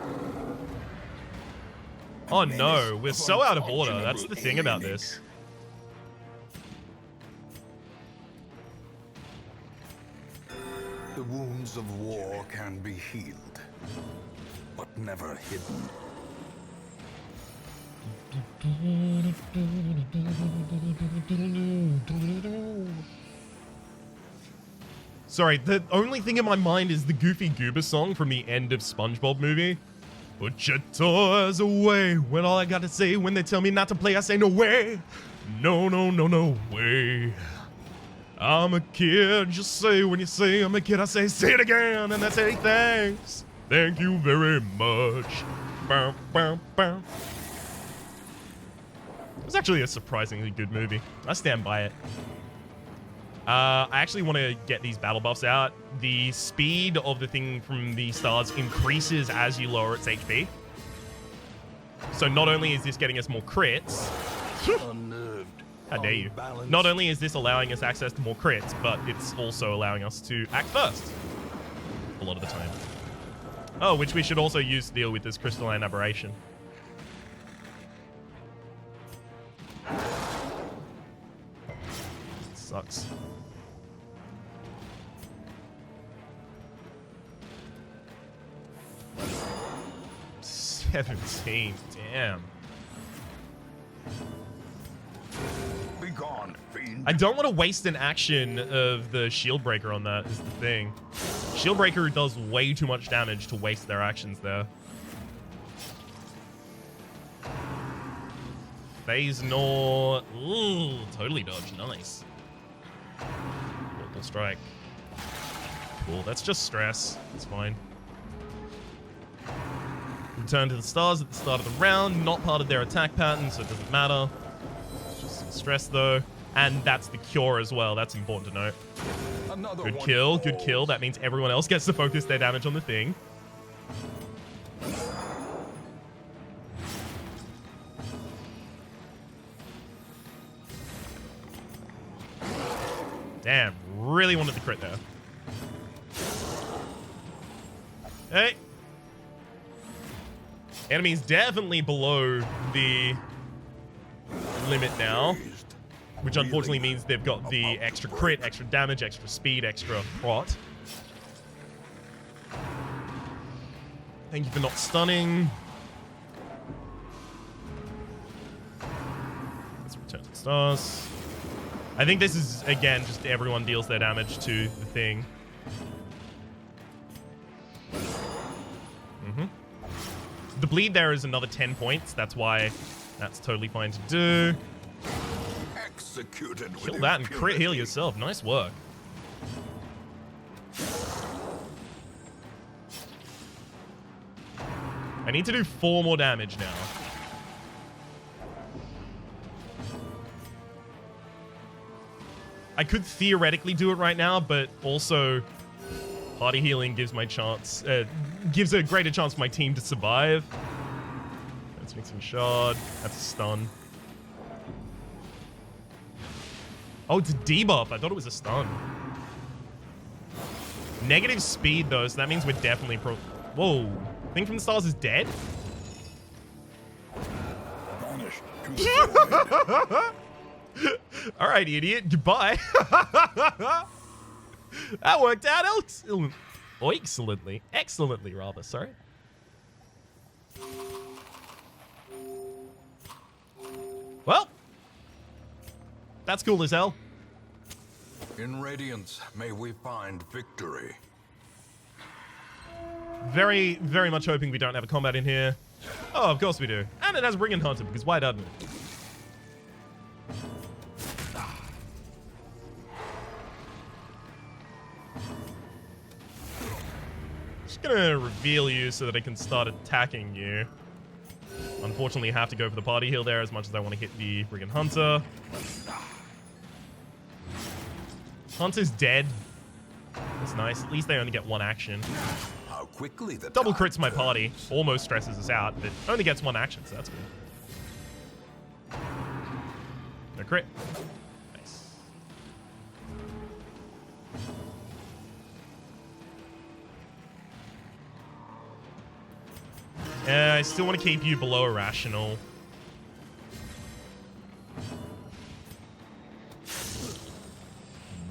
[SPEAKER 1] Oh no, we're so out of order. That's the thing about this.
[SPEAKER 2] The wounds of war can be healed, but never hidden.
[SPEAKER 1] Sorry, the only thing in my mind is the Goofy Goober song from the end of SpongeBob movie. Put your toys away. When all I gotta say when they tell me not to play, I say no way. No, no, no, no way. I'm a kid, just say when you say I'm a kid, I say it again, and I say thanks. Thank you very much. Bow, bow, bow. It was actually a surprisingly good movie. I stand by it. I actually want to get these battle buffs out. The speed of the thing from the stars increases as you lower its HP. So not only is this getting us more crits,
[SPEAKER 2] Unnerved,
[SPEAKER 1] how dare you?
[SPEAKER 2] unbalanced.
[SPEAKER 1] Not only is this allowing us access to more crits, but it's also allowing us to act first. A lot of the time. Oh, which we should also use to deal with this crystalline aberration. Sucks. $17, damn.
[SPEAKER 2] Be gone, fiend.
[SPEAKER 1] I don't want to waste an action of the shield breaker on that, is the thing. Shield breaker does way too much damage to waste their actions there. Phase Nor. Ooh, totally dodge. Nice. Mortal strike. Cool, that's just stress. It's fine. Return to the stars at the start of the round. Not part of their attack pattern, so it doesn't matter. It's just some stress, though. And that's the cure as well. That's important to note.
[SPEAKER 2] Another
[SPEAKER 1] Good
[SPEAKER 2] one
[SPEAKER 1] kill, good
[SPEAKER 2] falls.
[SPEAKER 1] kill. That means everyone else gets to focus their damage on the thing. Damn, really wanted the crit there. Hey. Enemy's definitely below the limit now, which unfortunately means they've got the extra crit, extra damage, extra speed, extra prot. Thank you for not stunning. Let's return to the stars. I think this is, again, just everyone deals their damage to the thing. The bleed there is another 10 points. That's why that's totally fine to do.
[SPEAKER 2] Executed
[SPEAKER 1] Kill
[SPEAKER 2] with
[SPEAKER 1] that and crit
[SPEAKER 2] impunity.
[SPEAKER 1] heal yourself. Nice work. I need to do 4 more damage now. I could theoretically do it right now, but also party healing gives my chance, gives a greater chance for my team to survive. That's mixing shard. That's a stun. Oh, it's a debuff. I thought it was a stun. Negative speed though, so that means we're definitely Whoa. Thing from the stars is dead?
[SPEAKER 2] Vanished to
[SPEAKER 1] Alright, idiot. Goodbye. That worked out excellently. Excellently, rather. Sorry. Well, that's cool as hell.
[SPEAKER 2] In Radiance, may we find victory.
[SPEAKER 1] Very, very much hoping we don't have a combat in here. Oh, of course we do. And it has Ring and Hunter, because why doesn't it? Just gonna reveal you so that I can start attacking you. Unfortunately, I have to go for the party heal there as much as I want to hit the Ring and Hunter. Hunter's dead. That's nice. At least they only get 1 action.
[SPEAKER 2] How quickly the
[SPEAKER 1] Double
[SPEAKER 2] tide
[SPEAKER 1] crits my
[SPEAKER 2] turns.
[SPEAKER 1] party. Almost stresses us out, but only gets 1 action, so that's good. No crit. Nice. I still want to keep you below irrational.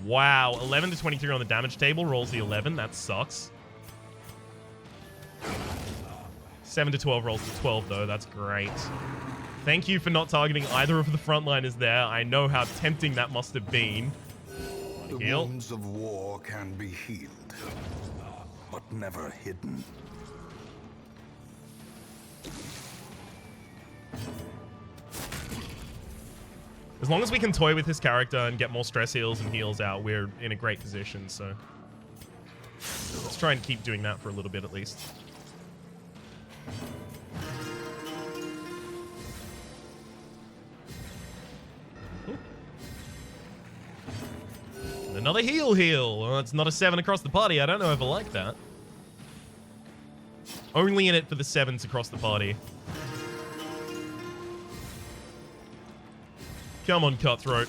[SPEAKER 1] Wow, 11 to 23 on the damage table. Rolls the 11. That sucks. 7 to 12 rolls to 12, though. That's great. Thank you for not targeting either of the frontliners there. I know how tempting that must have been.
[SPEAKER 2] The
[SPEAKER 1] Heal.
[SPEAKER 2] wounds of war can be healed, but never hidden.
[SPEAKER 1] As long as we can toy with his character and get more stress heals and heals out, we're in a great position, so let's try and keep doing that for a little bit at least. And another heal. Well, it's not a 7 across the party. I don't know if I like that. Only in it for the 7s across the party. Come on, Cutthroat.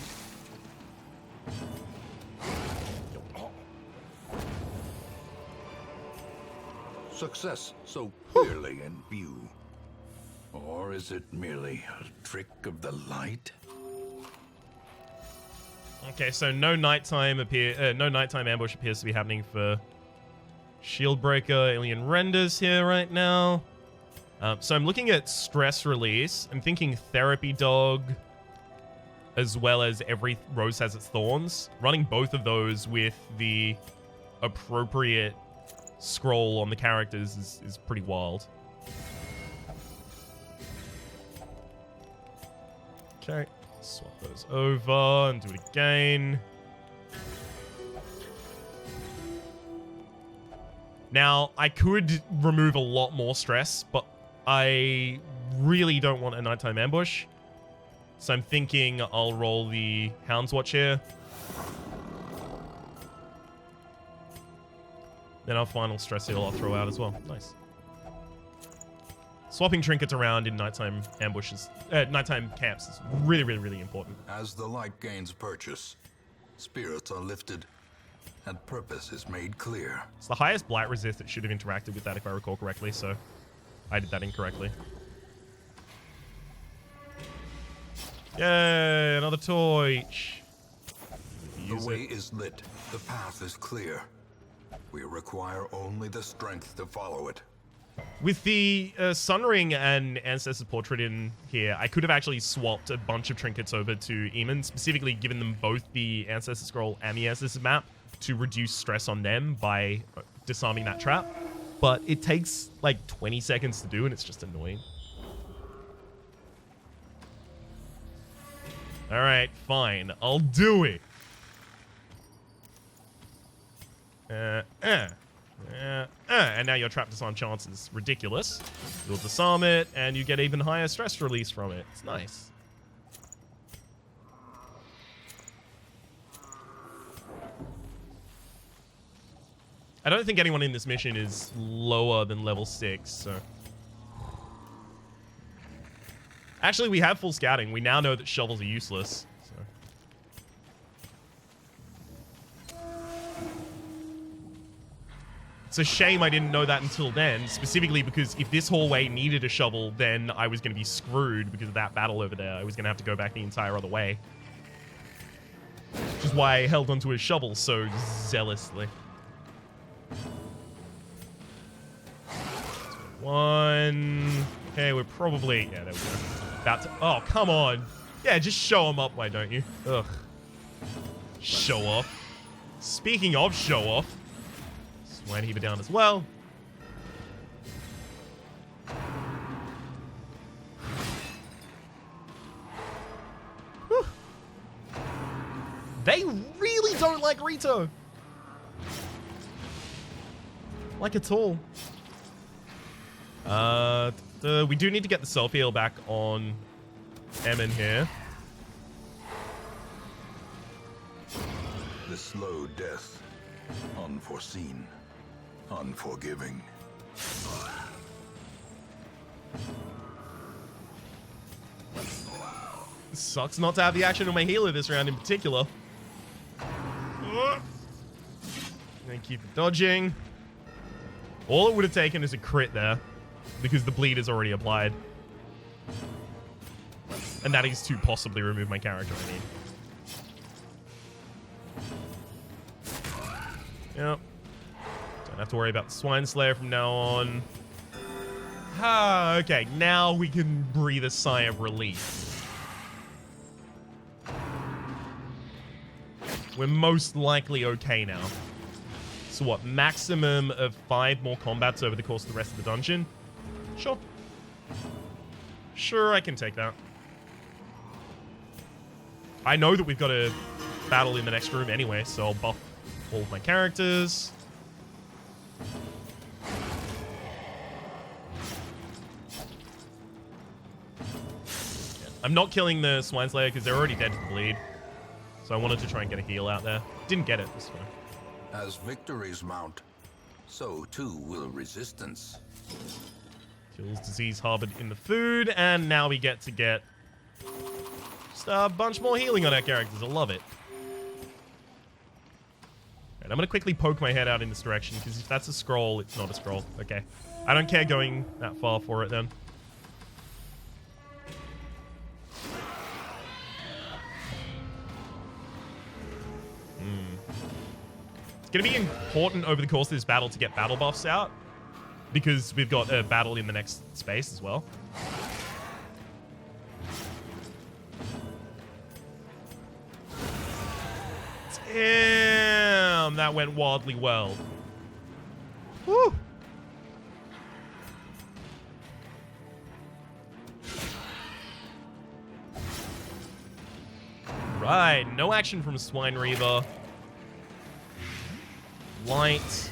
[SPEAKER 2] Success so clearly in view. Or is it merely a trick of the light?
[SPEAKER 1] Okay, so no nighttime ambush appears to be happening for Shieldbreaker, Alien Renders here right now. So I'm looking at stress release. I'm thinking Therapy Dog, as well as Every Rose Has Its Thorns. Running both of those with the appropriate scroll on the characters is pretty wild. Okay, swap those over and do it again. Now, I could remove a lot more stress, but I really don't want a nighttime ambush. So I'm thinking I'll roll the Hound's Watch here. Then our final stress heal I'll throw out as well. Nice. Swapping trinkets around in nighttime ambushes, nighttime camps is really, really, really important.
[SPEAKER 2] As the light gains purchase, spirits are lifted, and purpose is made clear.
[SPEAKER 1] It's the highest blight resist that should have interacted with that if I recall correctly, so I did that incorrectly. Yay, another torch.
[SPEAKER 2] The way is lit. The path is clear. We require only the strength to follow it.
[SPEAKER 1] With the Sun Ring and Ancestor's Portrait in here, I could have actually swapped a bunch of trinkets over to Eamon, specifically given them both the Ancestor Scroll and the Ancestor Map to reduce stress on them by disarming that trap. But it takes like 20 seconds to do, and it's just annoying. Alright, fine. I'll do it. And now your trap disarm chance is ridiculous. You'll disarm it, and you get even higher stress release from it. It's nice. I don't think anyone in this mission is lower than level 6, so... Actually, we have full scouting. We now know that shovels are useless. So. It's a shame I didn't know that until then, specifically because if this hallway needed a shovel, then I was going to be screwed because of that battle over there. I was going to have to go back the entire other way. Which is why I held onto his shovel so zealously. One. Okay, we're probably... Yeah, there we go. About to... Oh, come on. Yeah, just show him up, why don't you? Ugh. Show off. Speaking of show off, Swine Heaver down as well. Whew. They really don't like Rito. Like at all. We do need to get the self-heal back on Emin here.
[SPEAKER 2] The slow death, unforeseen, unforgiving.
[SPEAKER 1] Sucks not to have the action on my healer this round in particular. Thank you for dodging. All it would have taken is a crit there. because the bleed is already applied. And that is to possibly remove my character, I mean. Yep. Don't have to worry about the Swine Slayer from now on. Ah, okay. Now we can breathe a sigh of relief. We're most likely okay now. So what, maximum of 5 more combats over the course of the rest of the dungeon? Sure. Sure, I can take that. I know that we've got a battle in the next room anyway, so I'll buff all of my characters. Yeah, I'm not killing the Swine Slayer because they're already dead to the bleed. So I wanted to try and get a heal out there. Didn't get it this time.
[SPEAKER 2] As victories mount, so too will resistance.
[SPEAKER 1] Kills disease harbored in the food, and now we get to get just a bunch more healing on our characters. I love it. Right, I'm going to quickly poke my head out in this direction, because if that's a scroll, it's not a scroll. Okay. I don't care going that far for it, then. It's going to be important over the course of this battle to get battle buffs out, because we've got a battle in the next space as well. Damn, that went wildly well. Woo! Right, no action from Swine Reaver. Light.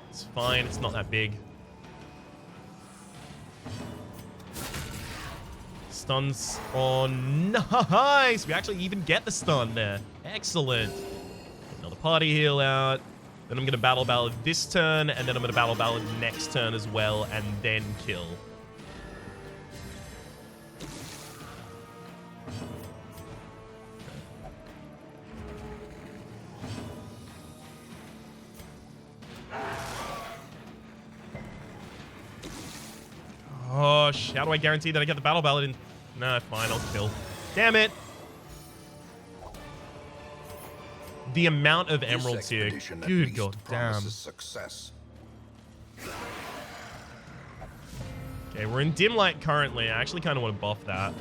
[SPEAKER 1] It's fine, it's not that big. Stuns on. Nice! We actually even get the stun there. Excellent. Another party heal out. Then I'm going to battle ballad this turn, and then I'm going to battle ballad next turn as well, and then kill. Gosh, how do I guarantee that I get the battle ballad in? Nah, fine, I'll kill. Damn it! The amount of emeralds here. Good god damn.
[SPEAKER 2] Success.
[SPEAKER 1] Okay, we're in dim light currently. I actually kind of want to buff that.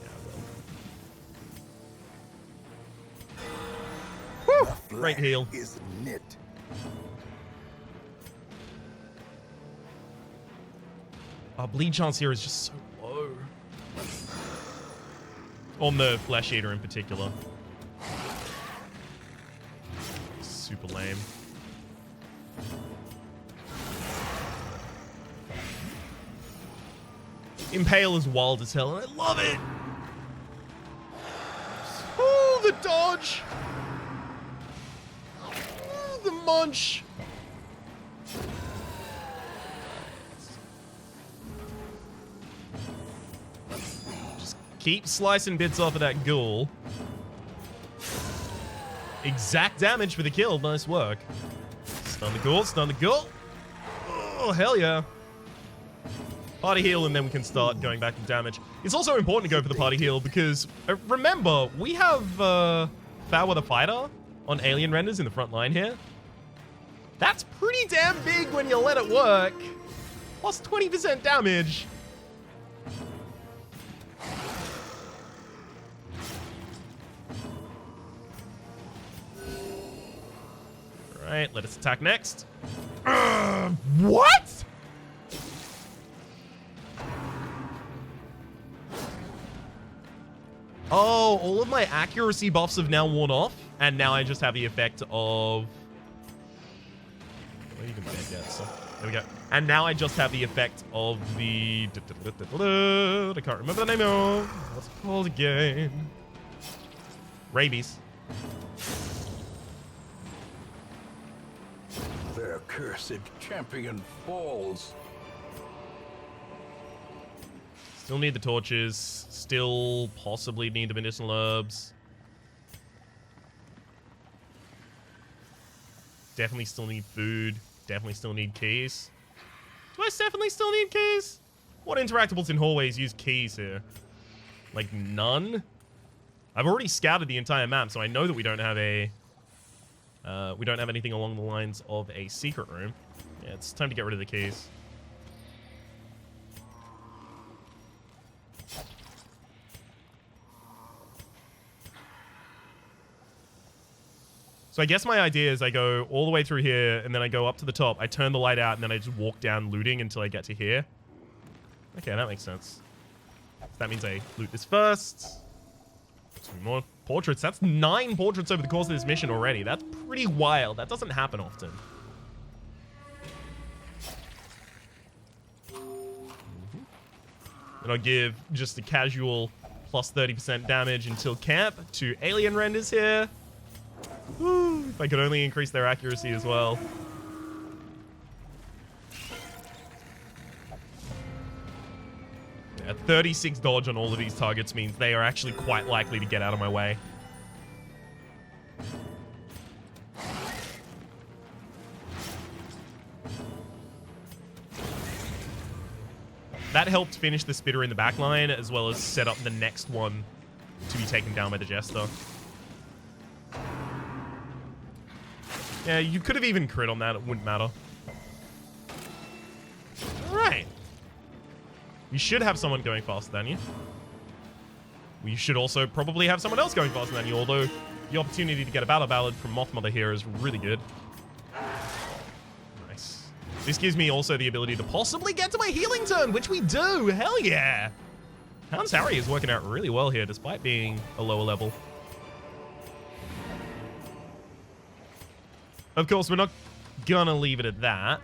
[SPEAKER 1] Yeah, woo! Great heal.
[SPEAKER 2] Is knit.
[SPEAKER 1] Our bleed chance here is just so low. On the Flesh Eater in particular. Super lame. Impale is wild as hell, and I love it! Oh, the dodge! Oh, the munch! Keep slicing bits off of that ghoul. Exact damage for the kill. Nice work. Stun the ghoul, stun the ghoul. Oh, hell yeah. Party heal, and then we can start going back to damage. It's also important to go for the party heal because, remember, we have Fawa the Fighter on alien renders in the front line here. That's pretty damn big when you let it work. Plus 20% damage. Alright, let us attack next. What? Oh, all of my accuracy buffs have now worn off, and now I just have the effect of... Well, you can dead yet, so there we go. And now I just have the effect of the... I can't remember the name of... What's it called again? Rabies.
[SPEAKER 2] Their cursed champion falls.
[SPEAKER 1] Still need the torches. Still possibly need the medicinal herbs. Definitely still need food. Definitely still need keys. Do I definitely still need keys? What interactables in hallways use keys here? Like, none? I've already scouted the entire map, so I know that we don't have a... we don't have anything along the lines of a secret room. Yeah, it's time to get rid of the keys. So I guess my idea is I go all the way through here, and then I go up to the top, I turn the light out, and then I just walk down looting until I get to here. Okay, that makes sense. So that means I loot this first. 2 more portraits. That's 9 portraits over the course of this mission already. That's pretty wild. That doesn't happen often. And I'll give just a casual plus 30% damage until camp to alien renders here. Woo, if I could only increase their accuracy as well. Yeah, 36 dodge on all of these targets means they are actually quite likely to get out of my way. That helped finish the spitter in the back line, as well as set up the next one to be taken down by the jester. Yeah, you could have even crit on that. It wouldn't matter. Alright. You should have someone going faster than you. We should also probably have someone else going faster than you, although the opportunity to get a battle ballad from Mothmother here is really good. Nice. This gives me also the ability to possibly get to my healing turn, which we do. Hell yeah. Hound's Harry is working out really well here, despite being a lower level. Of course, we're not gonna leave it at that.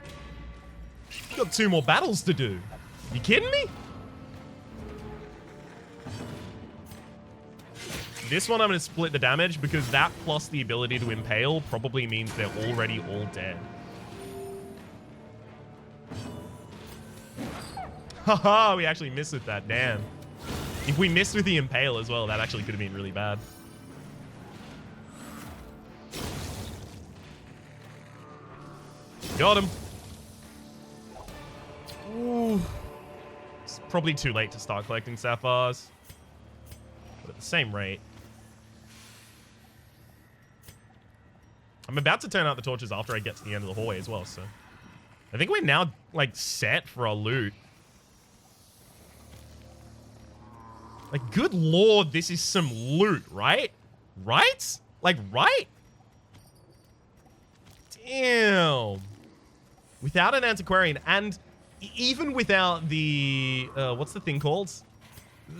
[SPEAKER 1] We've got 2 more battles to do. You kidding me? This one I'm gonna split the damage because that plus the ability to impale probably means they're already all dead. Haha, we actually missed with that, damn. If we missed with the impale as well, that actually could have been really bad. Got him. Ooh. It's probably too late to start collecting sapphires. But at the same rate. I'm about to turn out the torches after I get to the end of the hallway as well, so. I think we're now, like, set for our loot. Like, good lord, this is some loot, right? Right? Like, right? Damn. Without an antiquarian, and even without the... what's the thing called?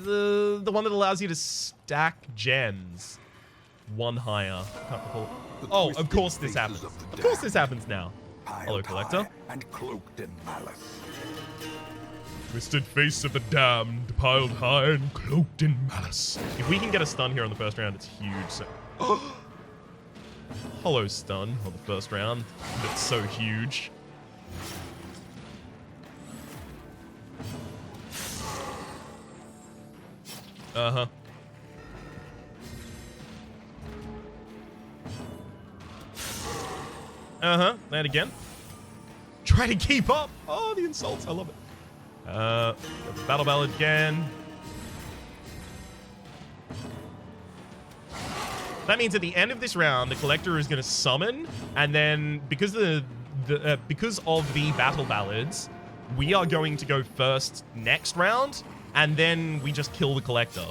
[SPEAKER 1] The one that allows you to stack gens. 1 higher. Can't recall. Oh, of course this happens. Of course this happens now. Hello, Collector.
[SPEAKER 2] And cloaked in malice.
[SPEAKER 1] Twisted face of the damned, piled high and cloaked in malice. If we can get a stun here on the first round, it's huge. So... Hollow stun on the first round. That's so huge. Uh-huh. Uh-huh. That again. Try to keep up. Oh, the insults. I love it. Battle ballad again. That means at the end of this round, the collector is going to summon, and then because of the battle ballads, we are going to go first next round, and then we just kill the collector,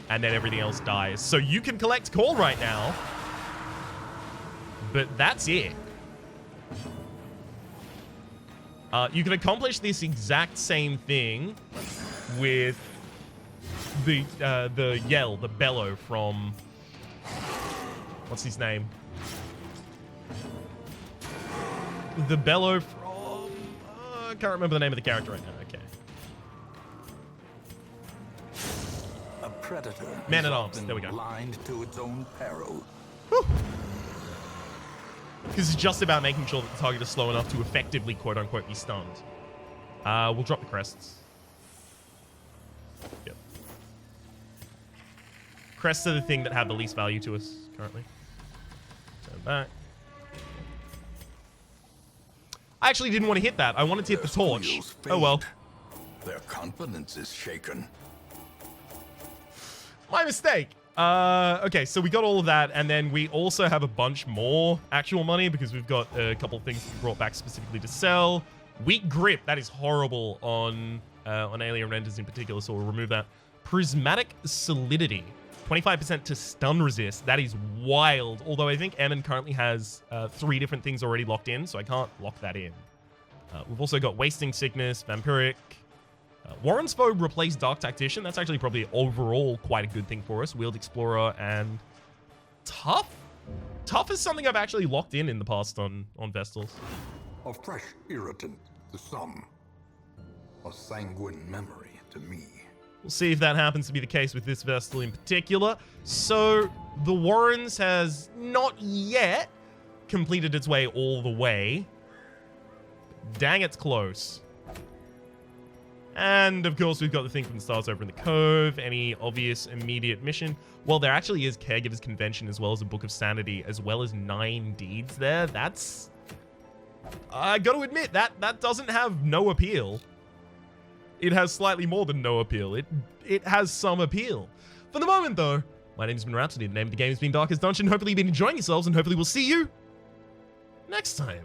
[SPEAKER 1] and then everything else dies. So you can collect call right now, but that's it. You can accomplish this exact same thing with the yell, the bellow from... What's his name? The bellow from... I can't remember the name of the character right now. Okay.
[SPEAKER 2] A predator.
[SPEAKER 1] Man at Arms. There we go.
[SPEAKER 2] Blind to its own peril.
[SPEAKER 1] Because it's just about making sure that the target is slow enough to effectively, quote-unquote, be stunned. We'll drop the crests. Yep. Crests are the thing that have the least value to us currently. Turn back. I actually didn't want to hit that. I wanted to hit the torch.
[SPEAKER 2] Wheels
[SPEAKER 1] Oh well.
[SPEAKER 2] fade. Their confidence is shaken.
[SPEAKER 1] My mistake. Okay, so we got all of that, and then we also have a bunch more actual money because we've got a couple of things we brought back specifically to sell. Weak grip, that is horrible on alien renders in particular, so we'll remove that. Prismatic solidity, 25% to stun resist. That is wild. Although I think Emin currently has 3 different things already locked in, so I can't lock that in. We've also got wasting sickness, vampiric. Warren's Foe replaced Dark Tactician. That's actually probably overall quite a good thing for us. Wheeled Explorer and Tough. Tough is something I've actually locked in the past on Vestals.
[SPEAKER 2] A fresh irritant to some. A sanguine memory to me.
[SPEAKER 1] We'll see if that happens to be the case with this Vestal in particular. So the Warrens has not yet completed its way all the way. Dang, it's close. And of course, we've got the thing from the stars over in the Cove. Any obvious immediate mission? Well, there actually is Caregivers Convention as well as a Book of Sanity, as well as 9 deeds there. That's... I got to admit, that doesn't have no appeal. It has slightly more than no appeal. It has some appeal. For the moment, though, my name's been Rhapsody. The name of the game has been Darkest Dungeon. Hopefully you've been enjoying yourselves, and hopefully we'll see you next time.